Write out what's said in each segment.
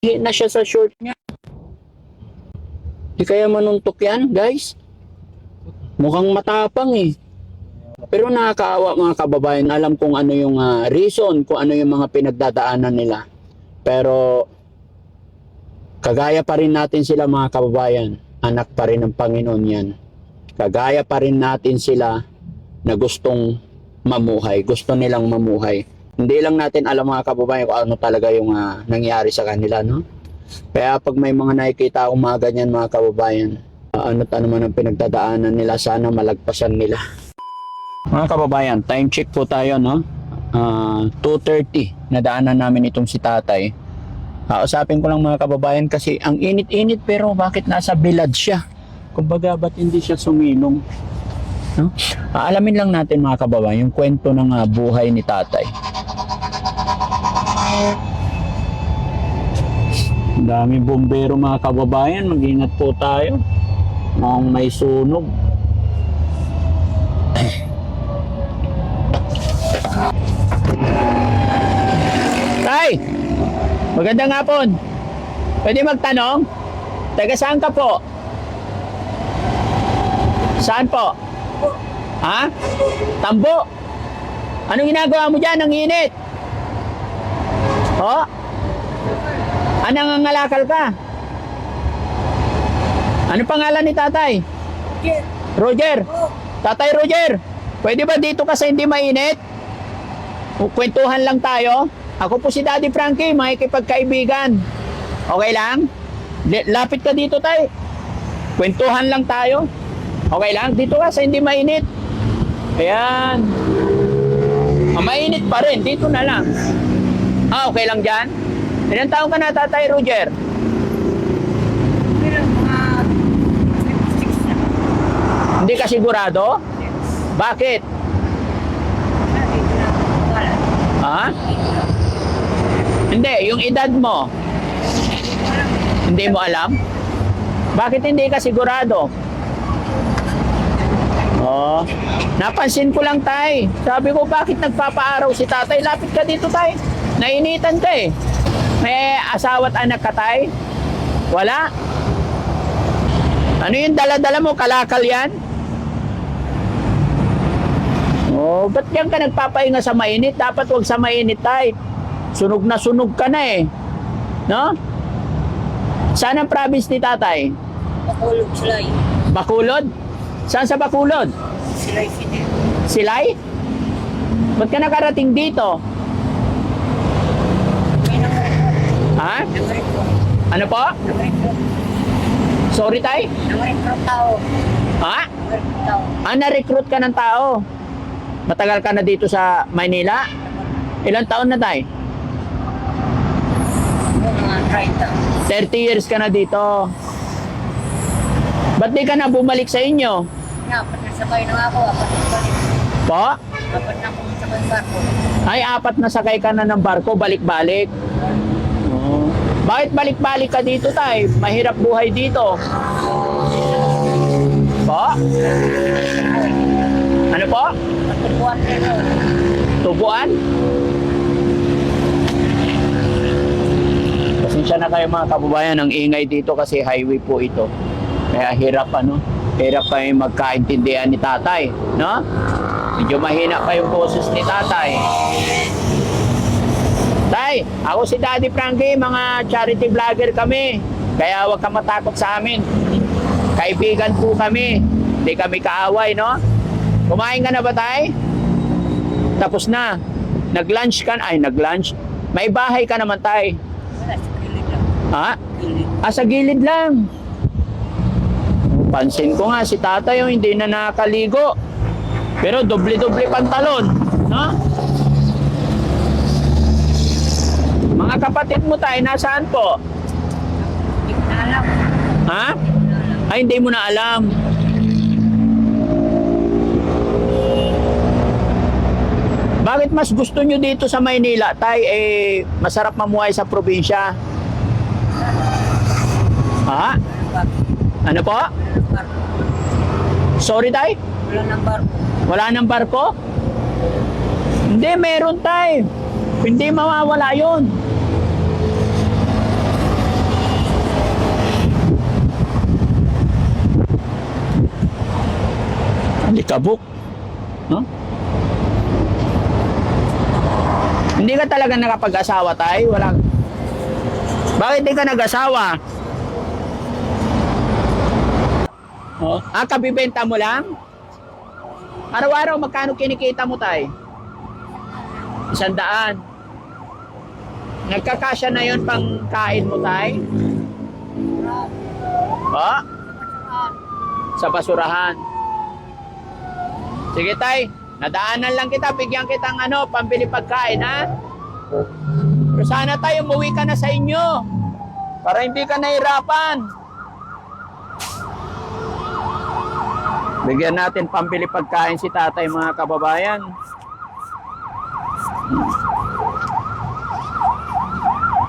na siya sa short niya. Di kaya manuntok yan, guys? Mukhang matapang eh. Pero nakakaawa mga kababayan. Alam kung ano yung reason, kung ano yung mga pinagdadaanan nila. Pero kagaya pa rin natin sila mga kababayan. Anak pa rin ng Panginoon yan. Kagaya pa rin natin sila na gustong mamuhay. Gusto nilang mamuhay. Hindi lang natin alam mga kababayan kung ano talaga yung nangyari sa kanila, no? Kaya pag may mga nakikita akong mga ganyan mga kababayan, ano't ano man ang pinagdadaanan nila, sana malagpasan nila. Mga kababayan, time check po tayo, no? 2:30, nadaanan namin itong si tatay. Usapin ko lang mga kababayan kasi ang init-init pero bakit nasa bilad siya? Kumbaga, ba't hindi siya sumilong? No? Alamin lang natin mga kababayan yung kwento ng buhay ni tatay. Ang daming bombero mga kababayan, mag-ingat po tayo. Mukhang may sunog. Tay! Magandang hapon. Pwede magtanong? Taga saan ka po? Saan po? Ha? Tambo? Anong ginagawa mo dyan? Ang init? Oh? Anong nangangalakal ka? Ano pangalan ni tatay? Roger. Tatay Roger, pwede ba dito kasi hindi mainit? Kwentuhan lang tayo. Ako po si Daddy Frankie, makikipagkaibigan. Okay lang? Lapit ka dito, tay. Kwentuhan lang tayo. Okay lang? Dito kasi hindi mainit. Ayan. Mainit pa rin. Dito na lang. Okay lang dyan? Ilang taon ka na, Tatay Roger? Hindi ka sigurado? Bakit? Ha? Hindi, yung edad mo. Hindi mo alam? Bakit hindi ka sigurado? Oh, napansin ko lang, tay. Sabi ko, bakit nagpapaaraw si tatay? Lapit ka dito, tay. Nainitan ka eh. May asawa at anak ka, tay? Wala? Ano yung dala-dala mo? Kalakal yan? Oh, ba't yan ka nagpapahinga sa mainit? Dapat wag sa mainit, tay. Sunog na sunog ka na eh. No? Saan ang province ni tatay? Bakulod, Silay. Bakulod? Saan sa Bakulod? Silay, Fidel. Silay? Ba't ka nakarating dito? Ha? Nag-recruit. Ano po? Nag-recruit. Sorry, tay? Nag-recruit tao. Ha? Nag-recruit tao. Na-recruit ka ng tao. Matagal ka na dito sa Maynila? Ilang taon na, tay? Mga 30. 30 years ka na dito. Ba't di ka na bumalik sa inyo? Apat na sabay na ako. Apat na balik. Po? Apat na akong sabay barko. Ay, 4 na sakay ka na ng barko, balik-balik. Oh. Bakit balik-balik ka dito, tay? Mahirap buhay dito. Po? Ano po? Patubuan rin o. Tubuan? Pasensya na kayo mga kababayan, ang ingay dito kasi highway po ito. Kaya hirap hirap kayo magkaintindihan ni tatay, no? Medyo mahina pa yung boses ni tatay. Tay, ako si Daddy Frankie, mga charity vlogger kami. Kaya huwag ka matakot sa amin. Kaibigan po kami. Hindi kami kaaway, no? Kumain ka na ba, tay? Tapos na. Nag-lunch ka na? Ay, nag-lunch. May bahay ka naman, tay. Wala, sa gilid lang. Ha? Gilid. Sa gilid lang. Pansin ko nga si tatay hindi na nakaligo. Pero doble-doble pantalon, no? Mga kapatid mo tayo, nasaan po? Hindi ko na alam. Ha? Ay, hindi mo na alam. Bakit mas gusto nyo dito sa Maynila, tay? Masarap mamuhay sa probinsya. Ha? Ano po? Barko. Sorry, tay? Wala ng barko. Wala nang barko? Hindi, meron, tay. Hindi mawawala yun. Kabuk. No? Hindi ka talaga nakapag-asawa, tay? Wala. Bakit di ka nag-asawa? Oh. Kabibenta mo lang? Araw-araw, magkano kinikita mo, tay? 100. Nagkakasya na yon pang kain mo, tay? Oh? Sa basurahan. Sige, tay. Nadaanan lang kita. Bigyan kitang pambili pagkain, ha? Pero sana tayo, umuwi ka na sa inyo. Para hindi ka nahirapan. Bigyan natin pambili pagkain si tatay, mga kababayan.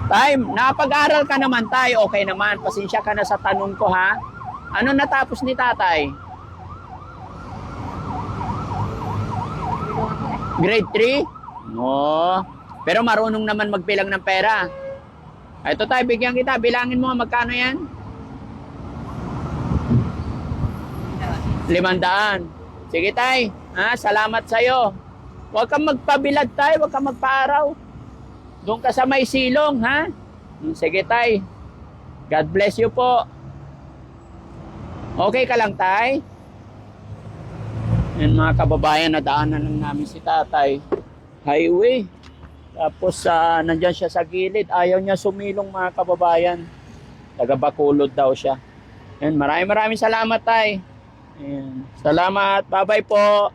Tay, napag-aral ka naman, tay. Okay naman. Pasensya ka na sa tanong ko, ha? Ano natapos ni tatay? Grade 3? No. Pero marunong naman magbilang ng pera. Ito tayo, bigyan kita. Bilangin mo, magkano yan? 500. Sige tay, salamat sa'yo. Huwag kang magpabilad tay, huwag kang magpaaraw. Doon ka sa may silong, ha? Sige tay. God bless you po. Okay ka lang tay? Yan mga kababayan, nadaanan lang namin si tatay. Highway. Tapos nandyan siya sa gilid. Ayaw niya sumilong mga kababayan. Taga Bacolod daw siya. Yan, maraming salamat tay. Ayan. Salamat. Bye-bye po.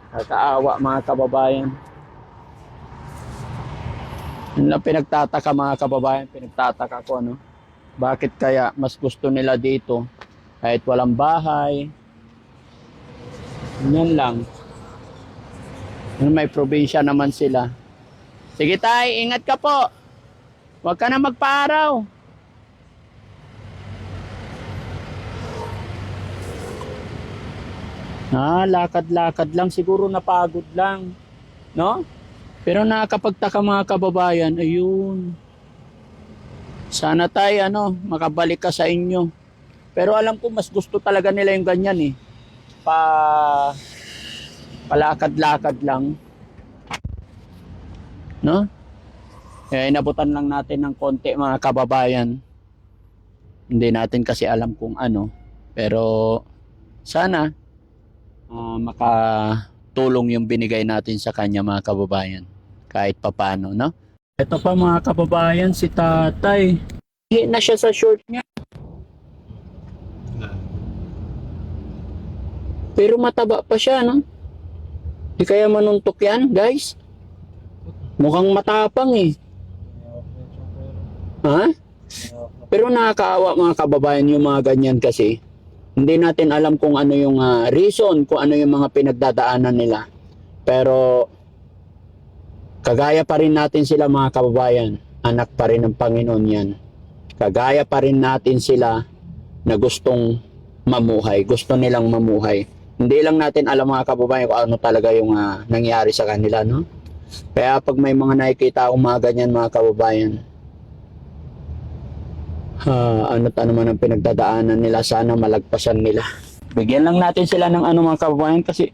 Kakaawa mga kababayan. Yun lang pinagtataka mga kababayan. Pinagtataka ko bakit kaya mas gusto nila dito kahit walang bahay. Yan lang. May probinsya naman sila. Sige tay, ingat ka po. Huwag ka na magpaaraw. Lakad-lakad lang. Siguro napagod lang. No? Pero nakakapagtaka mga kababayan, ayun. Sana tay, makabalik ka sa inyo. Pero alam ko, mas gusto talaga nila yung ganyan eh. Palakad-lakad lang. No? Kaya inabutan lang natin ng konti mga kababayan. Hindi natin kasi alam kung ano. Pero sana makatulong yung binigay natin sa kanya mga kababayan. Kahit papano, no? Ito pa mga kababayan, si tatay. Hindi na siya sa short niya. Pero mataba pa siya, no? Di kaya manuntok yan, guys? Mukhang matapang eh. Ha? Pero nakakaawa mga kababayan yung mga ganyan kasi. Hindi natin alam kung ano yung reason, kung ano yung mga pinagdadaanan nila. Pero kagaya pa rin natin sila mga kababayan. Anak pa rin ng Panginoon yan. Kagaya pa rin natin sila na gustong mamuhay. Gusto nilang mamuhay. Hindi lang natin alam mga kababayan kung ano talaga yung nangyari sa kanila, no? Kaya pag may mga nakikita akong mga ganyan mga kababayan, ano naman ang pinagdadaanan nila, sana malagpasan nila. Bigyan lang natin sila ng mga kababayan kasi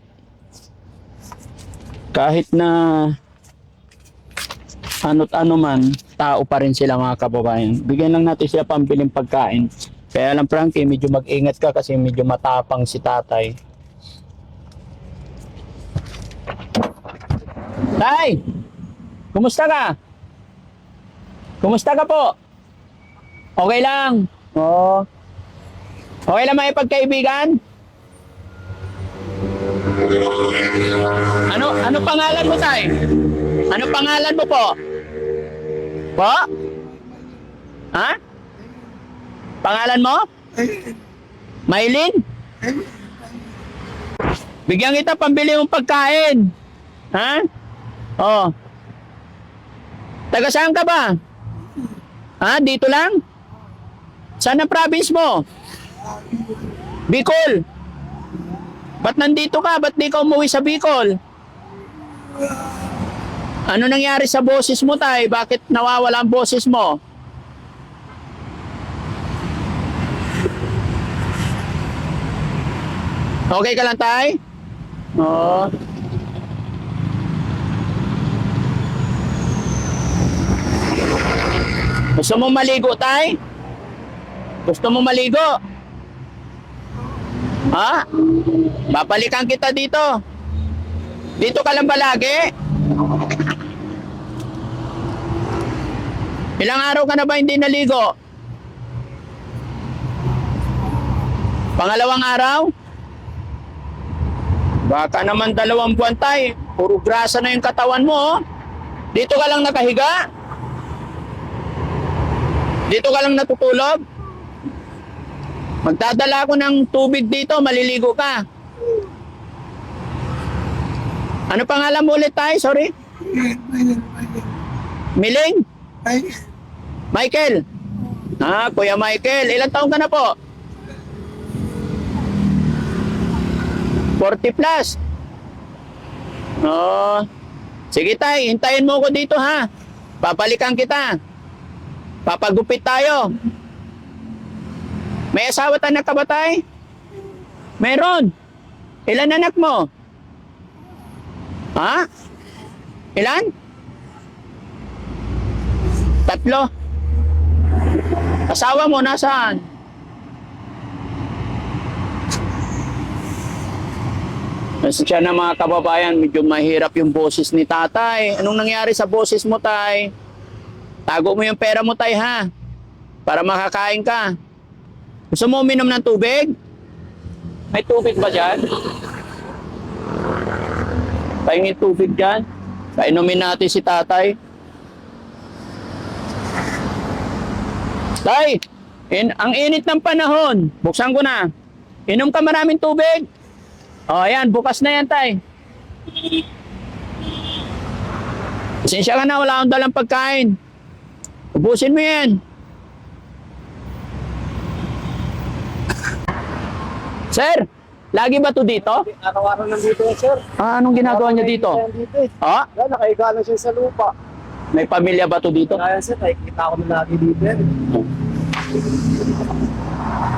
kahit na ano't ano man, tao pa rin sila mga kababayan. Bigyan lang natin sila pambiling pagkain. Kaya lang Frankie, medyo mag-ingat ka kasi medyo matapang si tatay. Tay! Kumusta ka? Kumusta ka po? Okay lang. Oo. Okay lang may pagkaibigan? Ano pangalan mo, tay? Ano pangalan mo po? Po? Ha? Pangalan mo? Maylin? Bigyan kita pambili mong pagkain. Ha? Oh. Taga saan ka ba? Ha? Dito lang? Saan ang province mo? Bicol. Ba't nandito ka? Ba't di ka umuwi sa Bicol? Ano nangyari sa boses mo, tay? Bakit nawawala ang boses mo? Okay ka lang, tay? Oo. Gusto mo maligo, tay? Gusto mo maligo? Ha? Babalikan kita dito. Dito ka lang ba lagi? Ilang araw ka na ba hindi naligo? Pangalawang araw? Baka naman 2 buwan, tay. Puro grasa na yung katawan mo, oh. Dito ka lang nakahiga? Dito ka lang natutulog? Magdadala ako ng tubig dito, maliligo ka. Ano pangalan mo ulit, tay? Sorry? Miling? Michael? Ah, Kuya Michael. Ilang taon ka na po? 40 plus. Oh. Sige, tay. Hintayin mo ko dito, ha? Papalikan kita. Papagupit tayo. May asawa at anak ka ba, tay? Meron. Ilan anak mo? Ha? Ilan? 3. Asawa mo nasaan? Siya na mga kababayan, medyo mahirap yung boses ni tatay. Anong nangyari sa boses mo, tay? Tago mo yung pera mo, tay, ha? Para makakain ka. Gusto mo uminom ng tubig? May tubig ba dyan? Pahingin tubig dyan. Painumin natin si tatay. Tay, ang init ng panahon. Buksan ko na. Inom ka maraming tubig. O, ayan. Bukas na yan, tay. Pasensya ka na. Wala akong dalang pagkain. Ubusin mo yan. Sir, lagi ba to dito? Araw-araw nandito yan, sir. Ah, anong ginagawa niya dito? Ah, Yan, nakahiga lang siya sa lupa. may pamilya ba to dito? Kaya, sir, nakikita ko na lagi dito yan.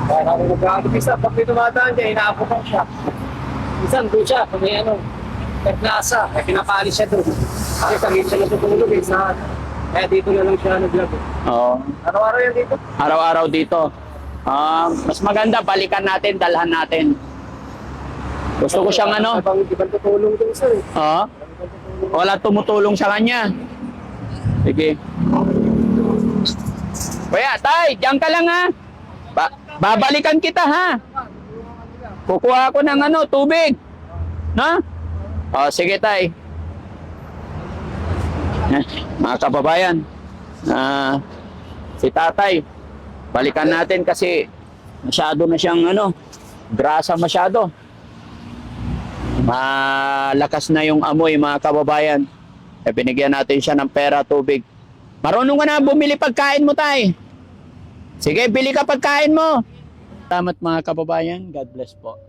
Kaya kami nag-aagipisa. Pag may tumataan dyan, inaapukan siya. Minsan, doon siya. Kung may plaza, pinapalis siya doon. Kasi tagit siya na tutulog eh. Kaya dito na lang siya nag-vlog. Oo. Araw-araw yan dito. Araw-araw dito. Mas maganda, balikan natin, dalhan natin. Gusto ko siyang ano? Ibang tutulong doon, sir. Oo. Wala tumutulong sa kanya. Sige. Kuya, tay, diyan ka lang, ha? Babalikan kita, ha? Kukuha ako ng ano, tubig. Na? O, sige, tay. Mga kababayan, si tatay, balikan natin kasi masyado na siyang ano, grasa masyado. Malakas na yung amoy, mga kababayan. Binigyan natin siya ng pera, tubig. Marunong ka na bumili pagkain mo, tay. Sige, bili ka pagkain mo. Salamat, mga kababayan. God bless po.